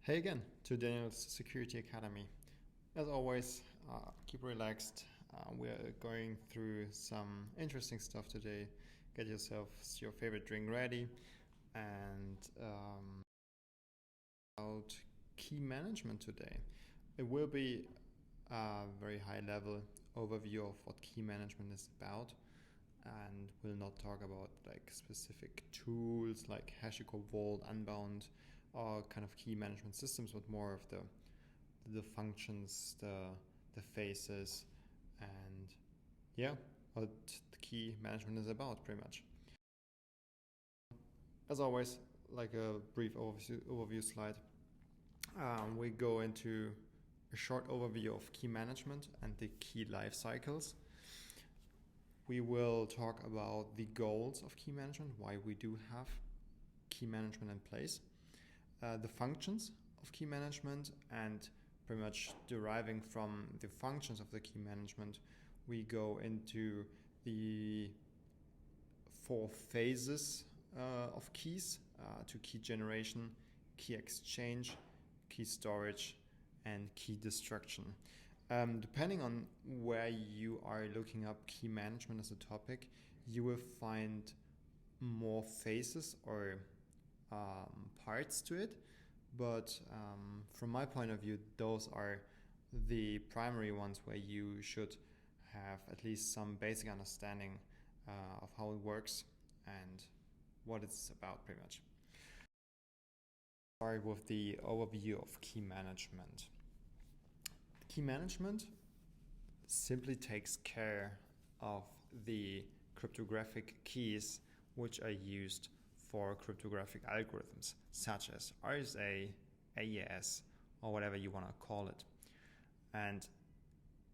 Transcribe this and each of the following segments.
Hey again to Daniel's Security Academy. As always, keep relaxed. We're going through some interesting stuff today. Get yourself your favorite drink ready and about key management today. It will be a very high level overview of what key management is about, and we'll not talk about like specific tools like HashiCorp Vault, Unbound, or kind of key management systems, but more of the functions, the phases, and yeah, what the key management is about pretty much. As always, like a brief overview slide, we go into a short overview of key management and the key life cycles. We will talk about the goals of key management, why we do have key management in place, the functions of key management, and pretty much deriving from the functions of the key management, we go into the 4 phases of keys to key generation, key exchange, key storage, and key destruction. Depending on where you are looking up key management as a topic, you will find more phases or parts to it. But from my point of view, those are the primary ones where you should have at least some basic understanding of how it works and what it's about pretty much. Start with the overview of key management. Key management simply takes care of the cryptographic keys which are used for cryptographic algorithms such as RSA, AES, or whatever you want to call it. And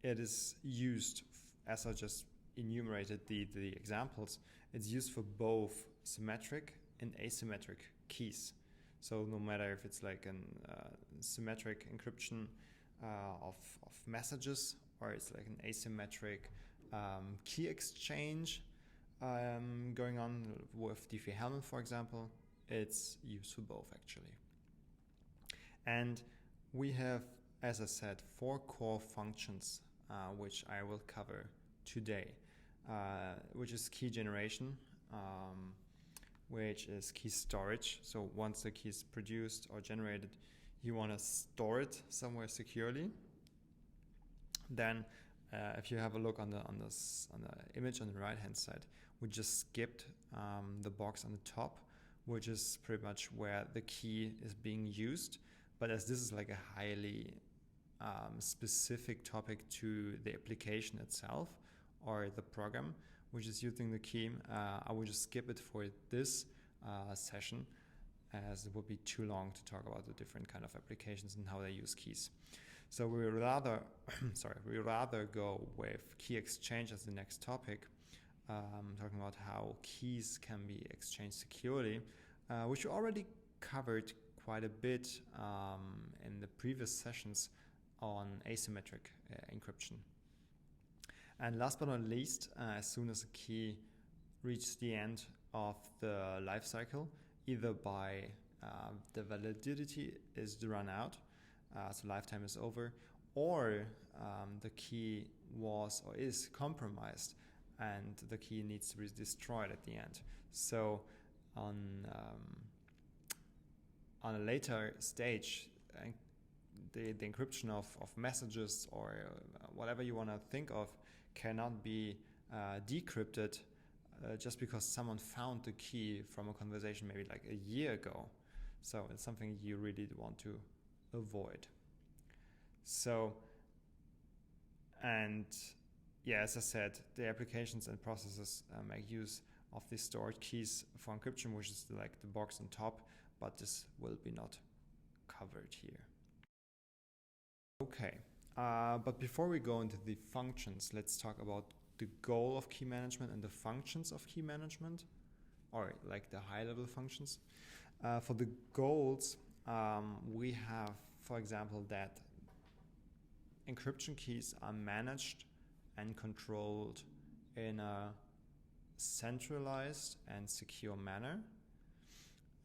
it is used, as I just enumerated the examples, it's used for both symmetric and asymmetric keys. So no matter if it's like a symmetric encryption of messages, or it's like an asymmetric key exchange going on with Diffie-Hellman, for example, it's used for both actually. And we have, as I said, 4 core functions which I will cover today, which is key generation, which is key storage. So once the key is produced or generated, you want to store it somewhere securely. Then if you have a look on the image on the right hand side, we just skipped the box on the top, which is pretty much where the key is being used. But as this is like a highly specific topic to the application itself or the program which is using the key, I will just skip it for this session, as it would be too long to talk about the different kind of applications and how they use keys. So we rather go with key exchange as the next topic, talking about how keys can be exchanged securely, which we already covered quite a bit in the previous sessions on asymmetric encryption. And last but not least, as soon as a key reaches the end of the life cycle, either by the validity is run out, so lifetime is over, or the key was or is compromised and the key needs to be destroyed at the end. So on a later stage, the encryption of messages or whatever you want to think of cannot be decrypted just because someone found the key from a conversation maybe like a year ago. So it's something you really want to avoid. So, and yeah, as I said, the applications and processes make use of the stored keys for encryption, which is like the box on top, but this will be not covered here. Okay, but before we go into the functions, let's talk about the goal of key management and the functions of key management, or like the high-level functions. For the goals, we have, for example, that encryption keys are managed and controlled in a centralized and secure manner.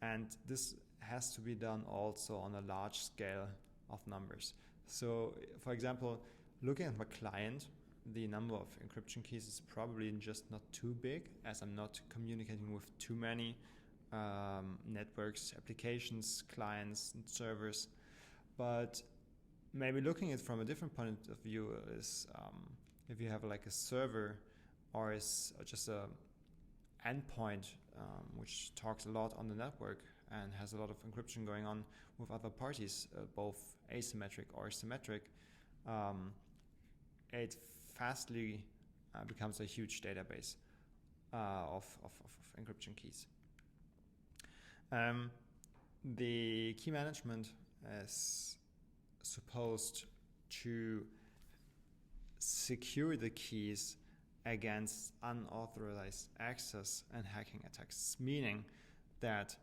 And this has to be done also on a large scale of numbers. So, for example, looking at my client, the number of encryption keys is probably just not too big, as I'm not communicating with too many networks, applications, clients, and servers. But maybe looking at it from a different point of view is if you have like a server or is just a endpoint which talks a lot on the network and has a lot of encryption going on with other parties, both asymmetric or symmetric, it fastly becomes a huge database of encryption keys. The key management is supposed to secure the keys against unauthorized access and hacking attacks, meaning that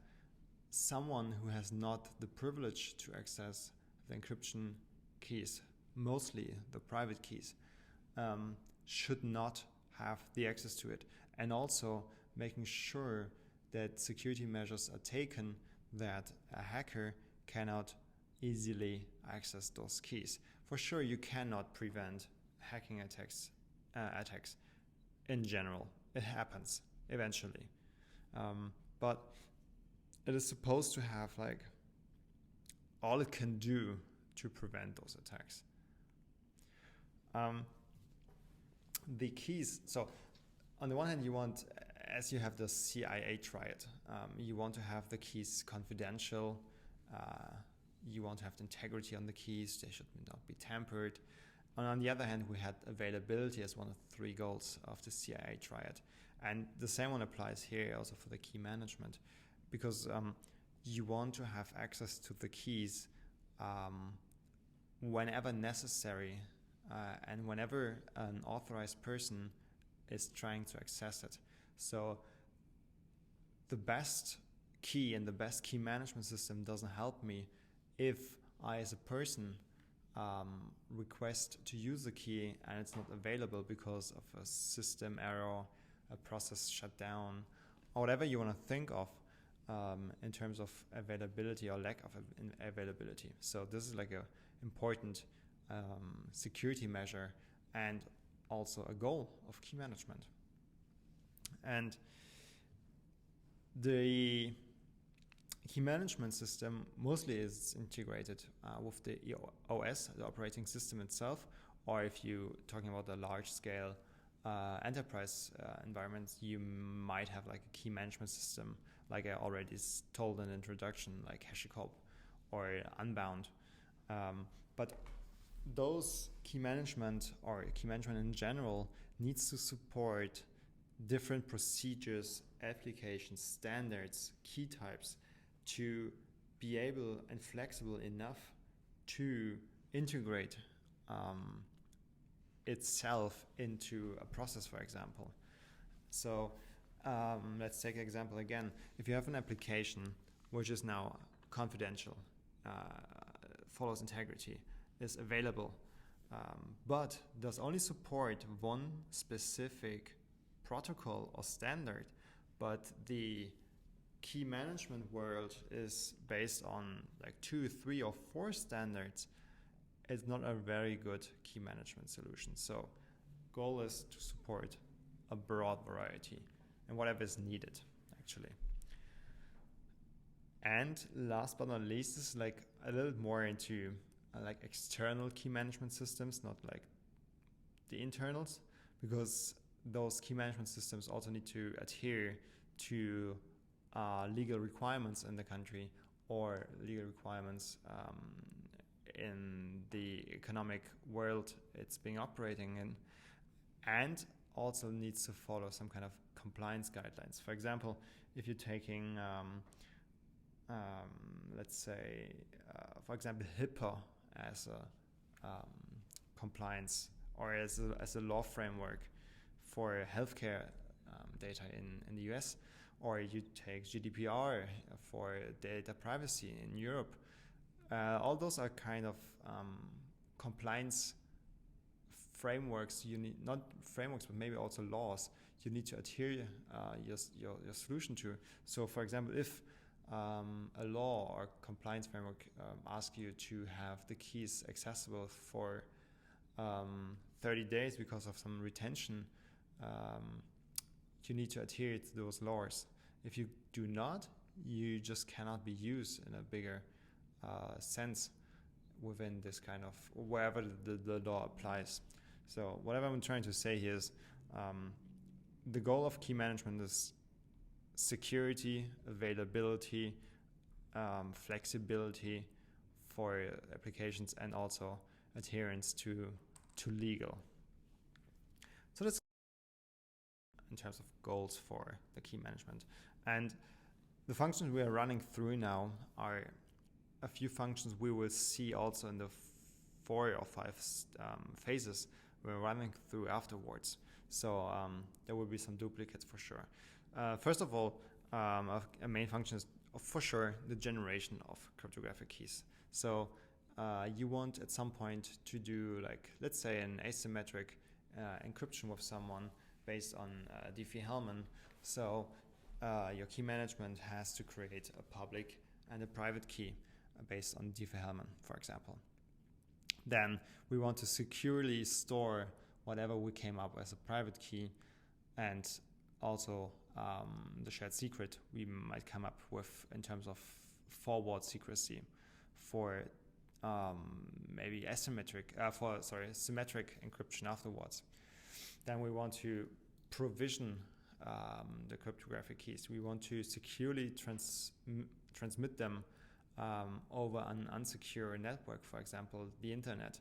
someone who has not the privilege to access the encryption keys, mostly the private keys, should not have the access to it, and also making sure that security measures are taken that a hacker cannot easily access those keys. For sure, you cannot prevent hacking attacks in general. It happens eventually, but it is supposed to have like all it can do to prevent those attacks. The keys. So, on the one hand, you want, as you have the CIA triad, you want to have the keys confidential. You want to have the integrity on the keys. They should not be tampered. And on the other hand, we had availability as one of the 3 goals of the CIA triad. And the same one applies here also for the key management, because you want to have access to the keys whenever necessary and whenever an authorized person is trying to access it. So the best key and the best key management system doesn't help me if I, as a person, request to use the key and it's not available because of a system error, a process shutdown, or whatever you want to think of in terms of availability or lack of availability. So this is like a important security measure and also a goal of key management. And the key management system mostly is integrated with the OS, the operating system itself, or if you're talking about a large-scale enterprise environments, you might have like a key management system, like I already told in the introduction, like HashiCorp or Unbound. But those key management or key management in general needs to support different procedures, applications, standards, key types to be able and flexible enough to integrate itself into a process, for example. So let's take an example again. If you have an application which is now confidential, follows integrity, is available, but does only support one specific protocol or standard, but the key management world is based on like 2, 3, or 4 standards, it's not a very good key management solution. So goal is to support a broad variety and whatever is needed, actually. And last but not least, this is like a little more into like external key management systems, not like the internals, because those key management systems also need to adhere to legal requirements in the country or legal requirements in the economic world it's being operating in, and also needs to follow some kind of compliance guidelines. For example, if you're taking let's say for example HIPAA as a compliance or as a law framework for healthcare data in the US, or you take GDPR for data privacy in Europe. All those are kind of compliance frameworks. You need, not frameworks, but maybe also laws you need to adhere your solution to. So for example, if a law or compliance framework asks you to have the keys accessible for 30 days because of some retention, you need to adhere to those laws. If you do not, you just cannot be used in a bigger sense within this kind of, wherever the law applies. So whatever I'm trying to say here is the goal of key management is security, availability, flexibility for applications, and also adherence to legal. So that's in terms of goals for the key management. And the functions we are running through now are a few functions we will see also in the 4 or 5 phases we're running through afterwards. So there will be some duplicates for sure. First of all, a main function is for sure the generation of cryptographic keys. So you want at some point to do, like, let's say an asymmetric encryption with someone based on Diffie-Hellman. So your key management has to create a public and a private key based on Diffie-Hellman, for example. Then we want to securely store whatever we came up as a private key, and also the shared secret we might come up with in terms of forward secrecy for maybe symmetric encryption afterwards. Then we want to provision the cryptographic keys. We want to securely transmit them over an unsecure network, for example, the internet.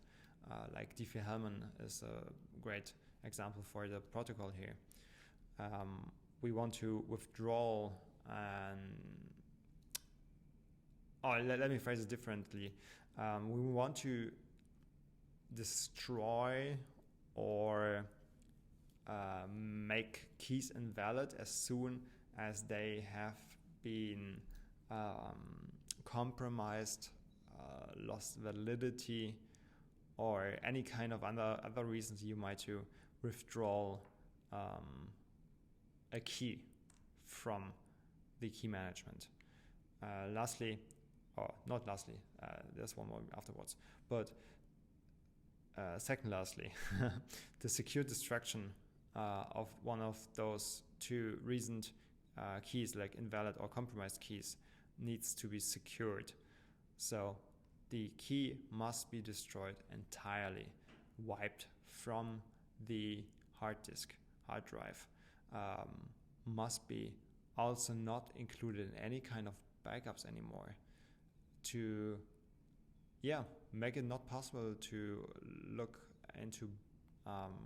Like Diffie-Hellman is a great example for the protocol here. We want to withdraw let me phrase it differently. We want to destroy or make keys invalid as soon as they have been compromised, lost validity, or any kind of other reasons you might to withdraw a key from the key management. There's one more afterwards, but lastly, the secure destruction of one of those 2 recent keys, like invalid or compromised keys, needs to be secured. So the key must be destroyed entirely, wiped from the hard drive, must be also not included in any kind of backups anymore, to make it not possible to look into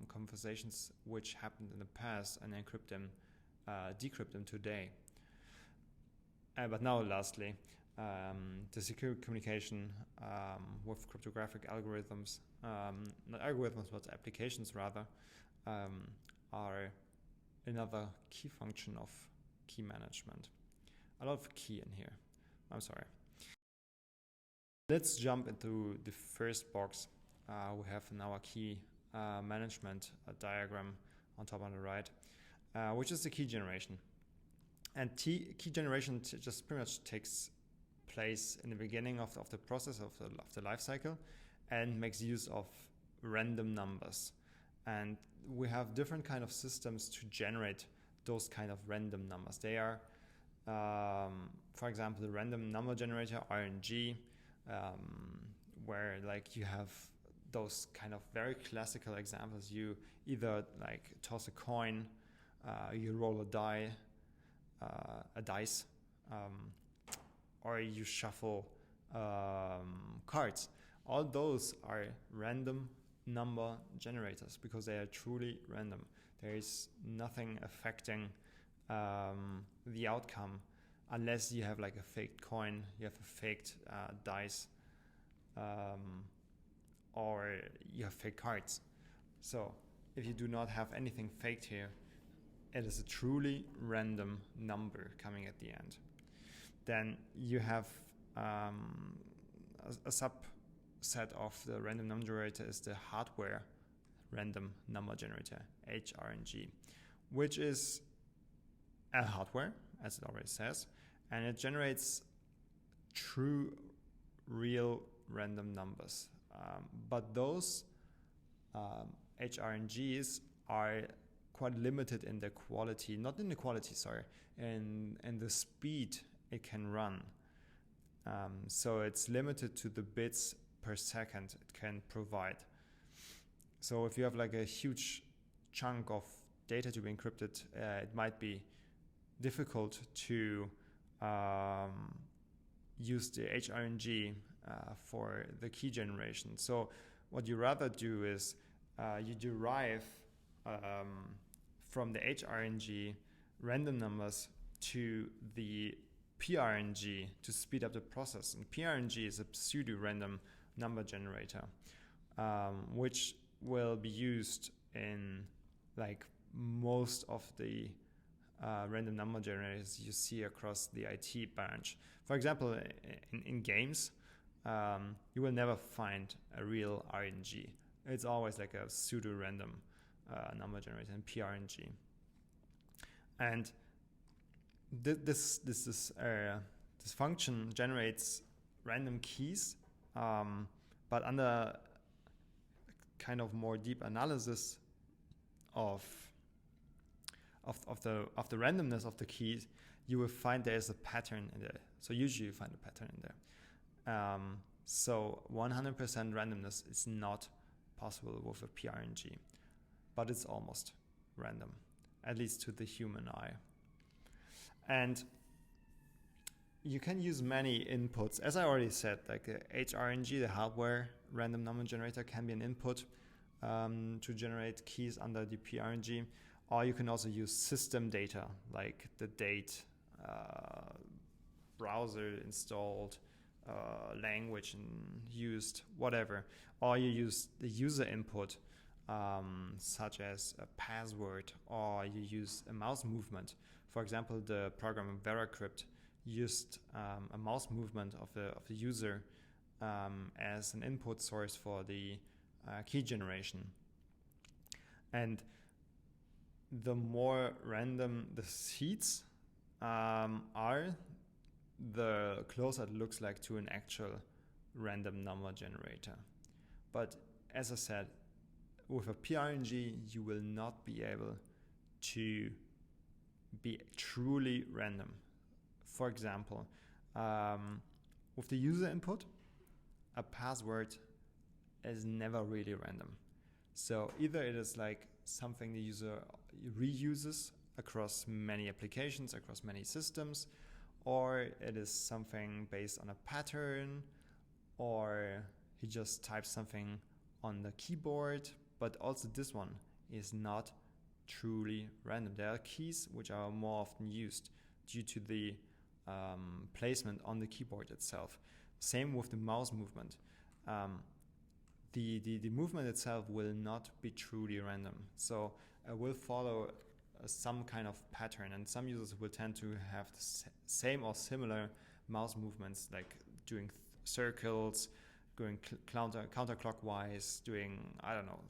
conversations which happened in the past and encrypt them, decrypt them today. But now lastly, the secure communication with cryptographic algorithms, not algorithms but applications rather, are another key function of key management. A lot of key in here, I'm sorry. Let's jump into the first box we have in our key management diagram on top on the right, which is the key generation. And key generation just pretty much takes place in the beginning of the process of the life cycle and makes use of random numbers. And we have different kind of systems to generate those kind of random numbers. They are, for example, the random number generator, RNG, where like you have those kind of very classical examples. You either like toss a coin, you roll a dice, or you shuffle cards. All those are random number generators because they are truly random. There is nothing affecting the outcome unless you have like a faked coin, you have a faked dice, or you have fake cards. So if you do not have anything faked here, it is a truly random number coming at the end. Then you have a subset of the random number generator is the hardware random number generator, HRNG, which is a hardware, as it already says, and it generates true, real random numbers. But those HRNGs are quite limited in the quality, not in the quality, sorry, in the speed it can run. So it's limited to the bits per second it can provide. So if you have like a huge chunk of data to be encrypted, it might be difficult to use the HRNG for the key generation. So what you rather do is you derive from the HRNG random numbers to the PRNG to speed up the process. And PRNG is a pseudo-random number generator, which will be used in like most of the random number generators you see across the IT branch. For example, in games, you will never find a real RNG. It's always like a pseudo-random number generator in PRNG. And this function generates random keys, but under kind of more deep analysis of the randomness of the keys, you will find there is a pattern in there. So usually you find a pattern in there. So 100% randomness is not possible with a PRNG, but it's almost random, at least to the human eye. And you can use many inputs. As I already said, like the HRNG, the hardware random number generator, can be an input to generate keys under the PRNG. Or you can also use system data, like the date, browser installed, language used, whatever. Or you use the user input, such as a password, or you use a mouse movement. For example, the program VeraCrypt used a mouse movement of the user as an input source for the key generation. And the more random the seeds are, the closer it looks like to an actual random number generator. But as I said, with a PRNG, you will not be able to be truly random. For example, with the user input, a password is never really random. So either it is like something the user reuses across many applications, across many systems, or it is something based on a pattern, or he just types something on the keyboard. But also this one is not truly random. There are keys which are more often used due to the placement on the keyboard itself. Same with the mouse movement. The movement itself will not be truly random. So it will follow some kind of pattern, and some users will tend to have the same or similar mouse movements, like doing circles, going counterclockwise, doing, I don't know,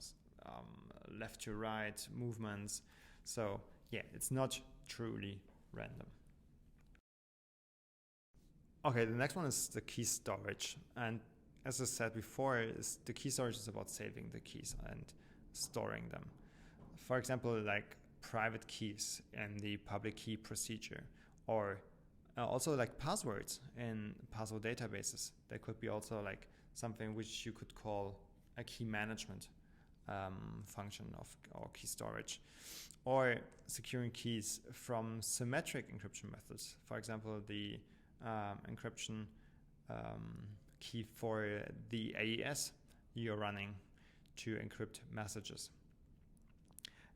left to right movements. So yeah, it's not truly random. Okay, the next one is the key storage. And as I said before, the key storage is about saving the keys and storing them. For example, like private keys in the public key procedure, or also like passwords in password databases. There could be also like something which you could call a key management function of or key storage, or securing keys from symmetric encryption methods. For example, the encryption key for the AES you're running to encrypt messages.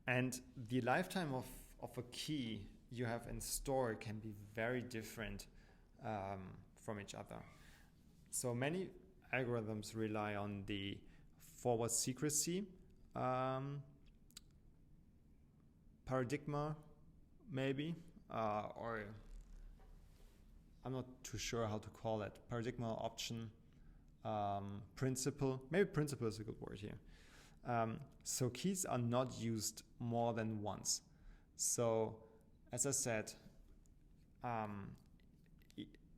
And the lifetime of a key you have in store can be very different from each other. So many algorithms rely on the forward secrecy paradigm, maybe, or I'm not too sure how to call it. Paradigm, option, principle. Maybe principle is a good word here. So keys are not used more than once. So as I said,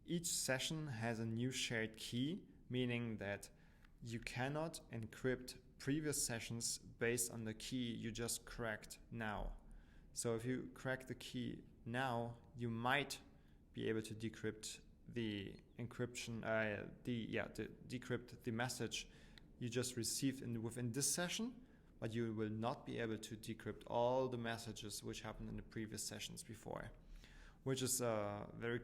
each session has a new shared key, meaning that you cannot encrypt previous sessions based on the key you just cracked now. So if you crack the key now, you might be able to decrypt the encryption, decrypt the message you just received within this session, but you will not be able to decrypt all the messages which happened in the previous sessions before, which is a very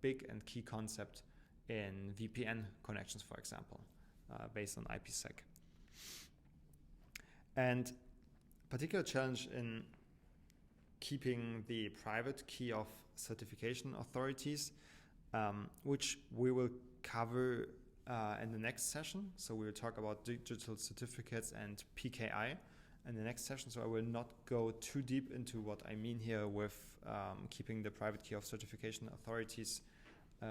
big and key concept in VPN connections, for example, based on IPsec. And particular challenge in keeping the private key of certification authorities, which we will cover in the next session. So we will talk about digital certificates and PKI in the next session. So I will not go too deep into what I mean here with keeping the private key of certification authorities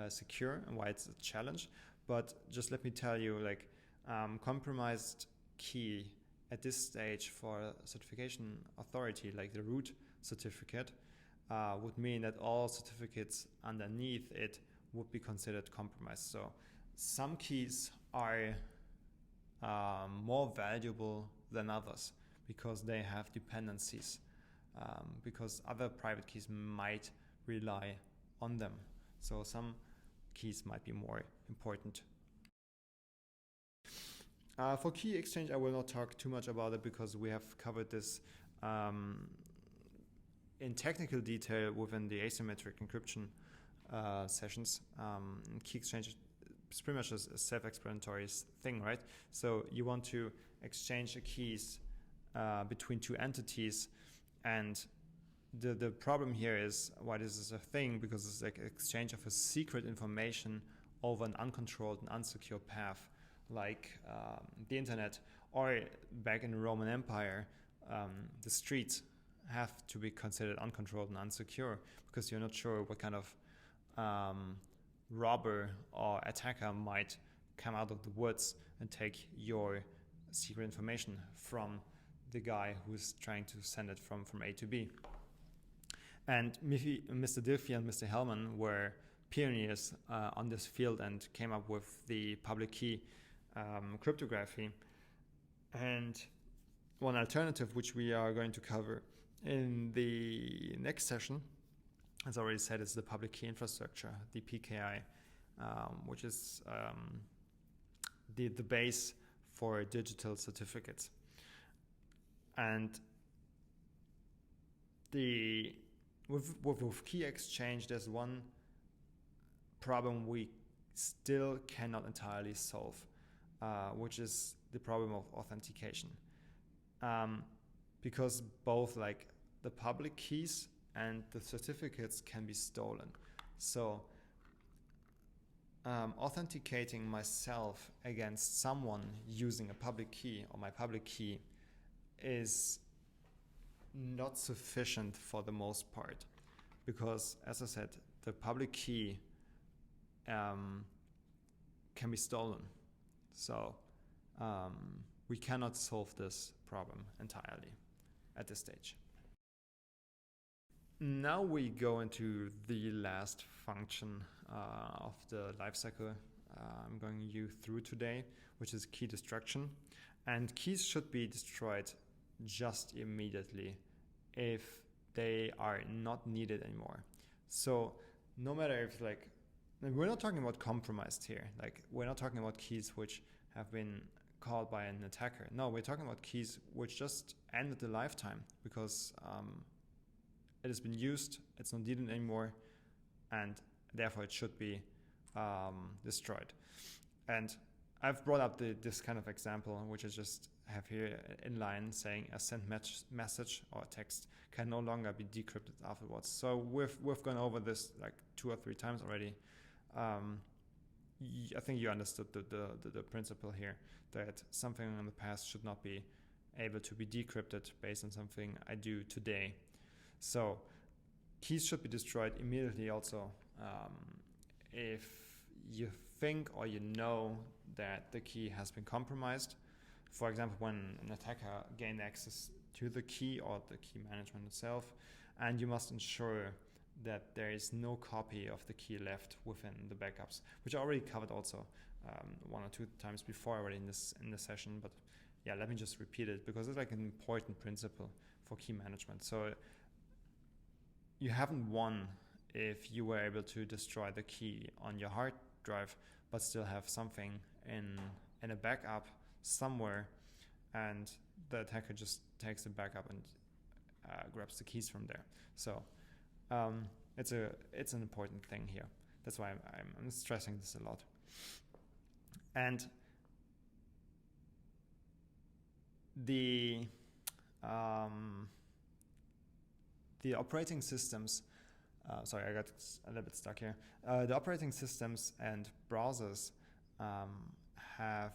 secure and why it's a challenge. But just let me tell you, like, compromised key at this stage for a certification authority, like the root certificate, would mean that all certificates underneath it would be considered compromised. So some keys are more valuable than others because they have dependencies, because other private keys might rely on them. So some keys might be more important. For key exchange, I will not talk too much about it because we have covered this in technical detail within the asymmetric encryption sessions. Key exchange is pretty much a self-explanatory thing, right? So you want to exchange the keys between two entities, and the problem here is why this is a thing, because it's like exchange of a secret information over an uncontrolled and unsecure path, like the internet, or back in the Roman Empire, the streets have to be considered uncontrolled and unsecure because you're not sure what kind of robber or attacker might come out of the woods and take your secret information from the guy who's trying to send it from A to B. And Mr. Diffie and Mr. Hellman were pioneers on this field and came up with the public key cryptography. And one alternative which we are going to cover in the next session, as I already said, is the public key infrastructure, the PKI, which is the base for digital certificates. And with key exchange, there's one problem we still cannot entirely solve, which is the problem of authentication. Because both like the public keys and the certificates can be stolen. So authenticating myself against someone using a public key or my public key is not sufficient for the most part, because as I said, the public key can be stolen. So we cannot solve this problem entirely at this stage. Now we go into the last function of the lifecycle I'm going you through today, which is key destruction. And keys should be destroyed just immediately if they are not needed anymore. So no matter if, like, we're not talking about compromised here. Like, we're not talking about keys which have been called by an attacker. No, we're talking about keys which just ended the lifetime because it has been used, it's not needed anymore, and therefore it should be destroyed. And I've brought up this kind of example, which I just have here in line, saying a sent message or text can no longer be decrypted afterwards. So we've gone over this like 2 or 3 times already. I think you understood the principle here, that something in the past should not be able to be decrypted based on something I do today. So keys should be destroyed immediately also if you think or you know that the key has been compromised. For example, when an attacker gained access to the key or the key management itself, and you must ensure that there is no copy of the key left within the backups, which I already covered also 1 or 2 times before already in this session. But yeah, let me just repeat it because it's like an important principle for key management. So you haven't won if you were able to destroy the key on your hard drive, but still have something in a backup somewhere, and the attacker just takes the backup and grabs the keys from there. So it's an important thing here. That's why I'm stressing this a lot. And the operating systems, sorry, I got a little bit stuck here. The operating systems and browsers have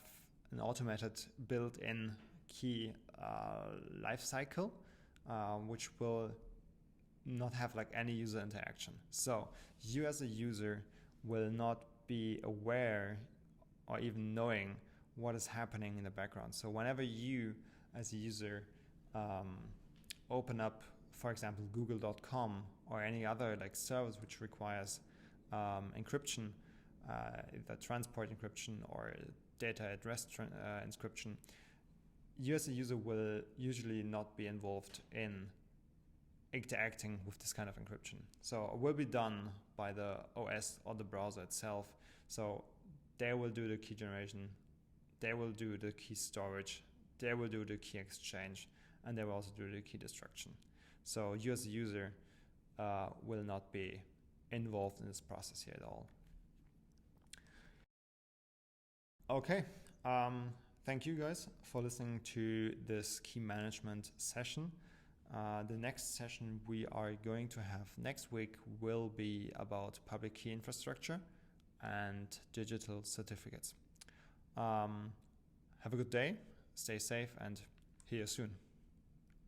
an automated built-in key lifecycle, which will not have like any user interaction. So you as a user will not be aware or even knowing what is happening in the background. So whenever you as a user open up, for example, google.com or any other like service which requires encryption, either transport encryption or data at rest encryption, you as a user will usually not be involved in interacting with this kind of encryption. So it will be done by the OS or the browser itself. So they will do the key generation, they will do the key storage, they will do the key exchange, and they will also do the key destruction. So you as a user will not be involved in this process here at all. Okay, thank you guys for listening to this key management session. The next session we are going to have next week will be about public key infrastructure and digital certificates. Have a good day, stay safe, and see you soon.